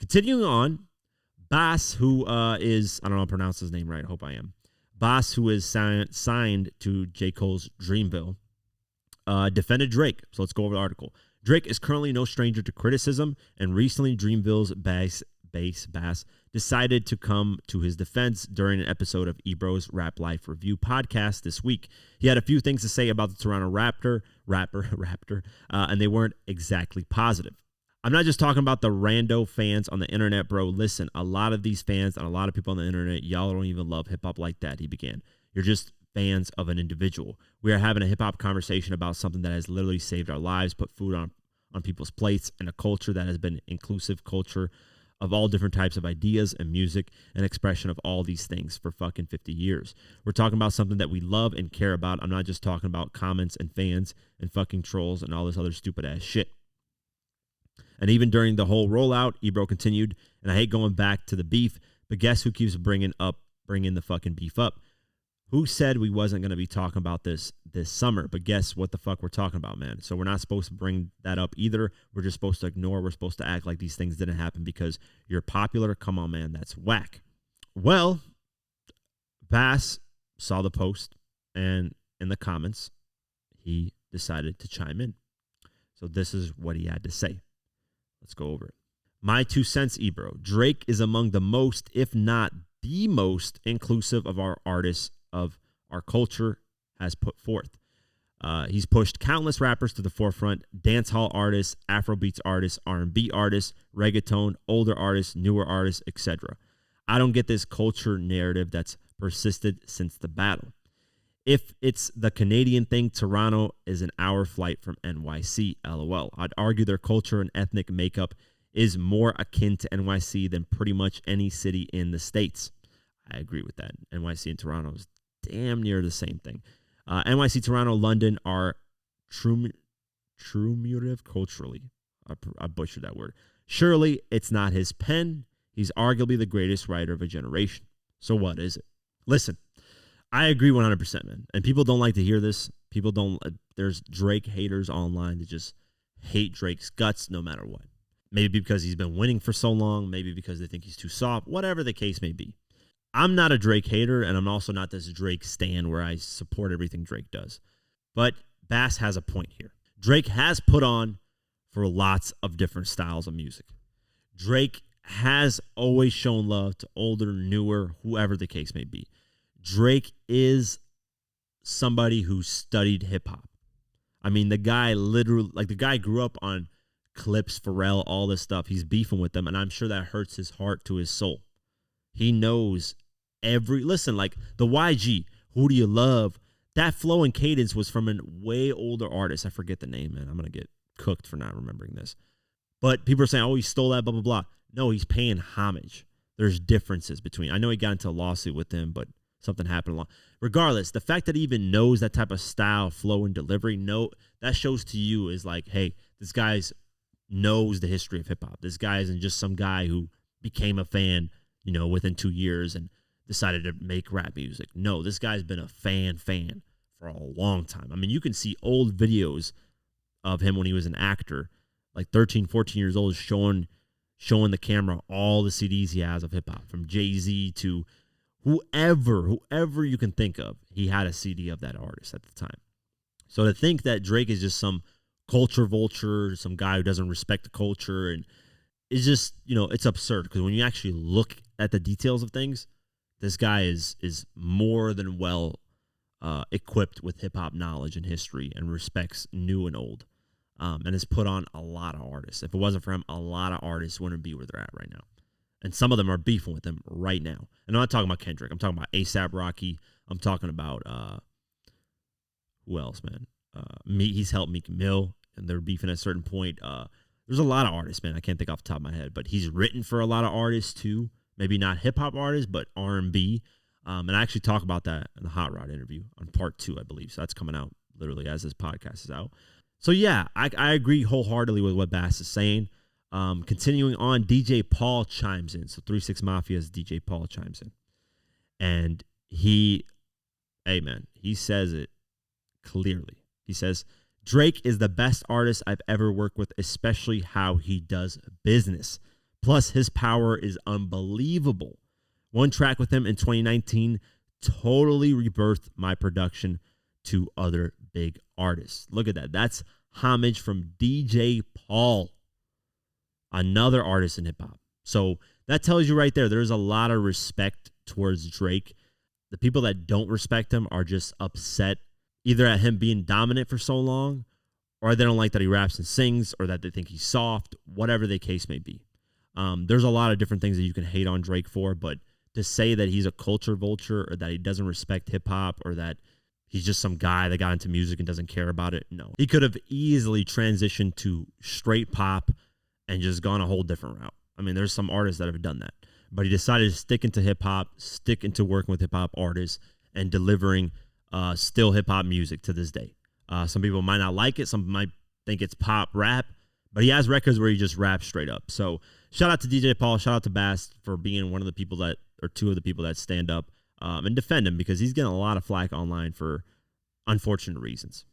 Continuing on, Bass, who is, I don't know how to pronounce his name right. I hope I am. Bass, who is signed to J. Cole's Dreamville, defended Drake. So let's go over the article. Drake is currently no stranger to criticism, and recently Dreamville's Bass decided to come to his defense during an episode of Ebro's Rap Life Review podcast this week. He had a few things to say about the Toronto rapper, and they weren't exactly positive. I'm not just talking about the rando fans on the internet, bro. Listen, a lot of these fans and a lot of people on the internet, y'all don't even love hip-hop like that, he began. You're just fans of an individual. We are having a hip-hop conversation about something that has literally saved our lives, put food on people's plates, and a culture that has been inclusive culture of all different types of ideas and music and expression of all these things for fucking 50 years. We're talking about something that we love and care about. I'm not just talking about comments and fans and fucking trolls and all this other stupid ass shit. And even during the whole rollout, Ebro continued, and I hate going back to the beef, but guess who keeps bringing the fucking beef up? Who said we wasn't going to be talking about this summer? But guess what the fuck we're talking about, man? So we're not supposed to bring that up either. We're just supposed to ignore. We're supposed to act like these things didn't happen because you're popular. Come on, man. That's whack. Well, Bass saw the post, and in the comments, he decided to chime in. So this is what he had to say. Let's go over it. My 2 cents, Ebro. Drake is among the most, if not the most, inclusive of our artists of our culture has put forth. He's pushed countless rappers to the forefront, dancehall artists, Afrobeats artists, R&B artists, reggaeton, older artists, newer artists, etc. I don't get this culture narrative that's persisted since the battle. If it's the Canadian thing, Toronto is an hour flight from NYC, LOL. I'd argue their culture and ethnic makeup is more akin to NYC than pretty much any city in the States. I agree with that. NYC and Toronto is damn near the same thing. NYC, Toronto, London are trumulative culturally. I butchered that word. Surely it's not his pen. He's arguably the greatest writer of a generation. So what is it? Listen, I agree 100%, man. And people don't like to hear this. People don't. There's Drake haters online that just hate Drake's guts no matter what. Maybe because he's been winning for so long. Maybe because they think he's too soft. Whatever the case may be. I'm not a Drake hater, and I'm also not this Drake stan where I support everything Drake does. But Bass has a point here. Drake has put on for lots of different styles of music. Drake has always shown love to older, newer, whoever the case may be. Drake is somebody who studied hip-hop. I mean, the guy literally, the guy grew up on Clips, Pharrell, all this stuff. He's beefing with them, and I'm sure that hurts his heart to his soul. He knows listen, like the YG, Who Do You Love? That flow and cadence was from a way older artist. I forget the name, man. I'm going to get cooked for not remembering this. But people are saying, oh, he stole that, blah, blah, blah. No, he's paying homage. There's differences between. I know he got into a lawsuit with him, but something happened along. Regardless, the fact that he even knows that type of style, flow, and delivery, that shows to you is like, hey, this guy knows the history of hip-hop. This guy isn't just some guy who became a fan within 2 years and decided to make rap music. No, this guy's been a fan for a long time. I mean, you can see old videos of him when he was an actor, like 13, 14 years old, showing the camera all the CDs he has of hip-hop, from Jay-Z to whoever you can think of. He had a CD of that artist at the time. So to think that Drake is just some culture vulture, some guy who doesn't respect the culture, and it's just, it's absurd, because when you actually look at the details of things, this guy is more than well equipped with hip-hop knowledge and history and respects new and old, and has put on a lot of artists. If it wasn't for him, a lot of artists wouldn't be where they're at right now. And some of them are beefing with him right now. And I'm not talking about Kendrick. I'm talking about A$AP Rocky. I'm talking about, who else, man? He's helped Meek Mill, and they're beefing at a certain point. There's a lot of artists, man. I can't think off the top of my head, but he's written for a lot of artists too. Maybe not hip hop artists, but R&B. And I actually talk about that in the Hot Rod interview on part 2, I believe. So that's coming out literally as this podcast is out. So yeah, I agree wholeheartedly with what Bass is saying. Continuing on, DJ Paul chimes in. So 3 6 Mafia's DJ Paul chimes in, and he says it clearly. He says, Drake is the best artist I've ever worked with, especially how he does business. Plus, his power is unbelievable. One track with him in 2019 totally rebirthed my production to other big artists. Look at that. That's homage from DJ Paul, another artist in hip hop. So that tells you right there, there's a lot of respect towards Drake. The people that don't respect him are just upset either at him being dominant for so long, or they don't like that he raps and sings, or that they think he's soft, whatever the case may be. There's a lot of different things that you can hate on Drake for, but to say that he's a culture vulture or that he doesn't respect hip hop or that he's just some guy that got into music and doesn't care about it, no. He could have easily transitioned to straight pop and just gone a whole different route. I mean, there's some artists that have done that, but he decided to stick into hip hop, stick into working with hip hop artists and delivering still hip hop music to this day. Some people might not like it. Some might think it's pop rap, but he has records where he just raps straight up. So shout out to DJ Paul. Shout out to Bass for being one of the people that, or two of the people that stand up and defend him, because he's getting a lot of flack online for unfortunate reasons.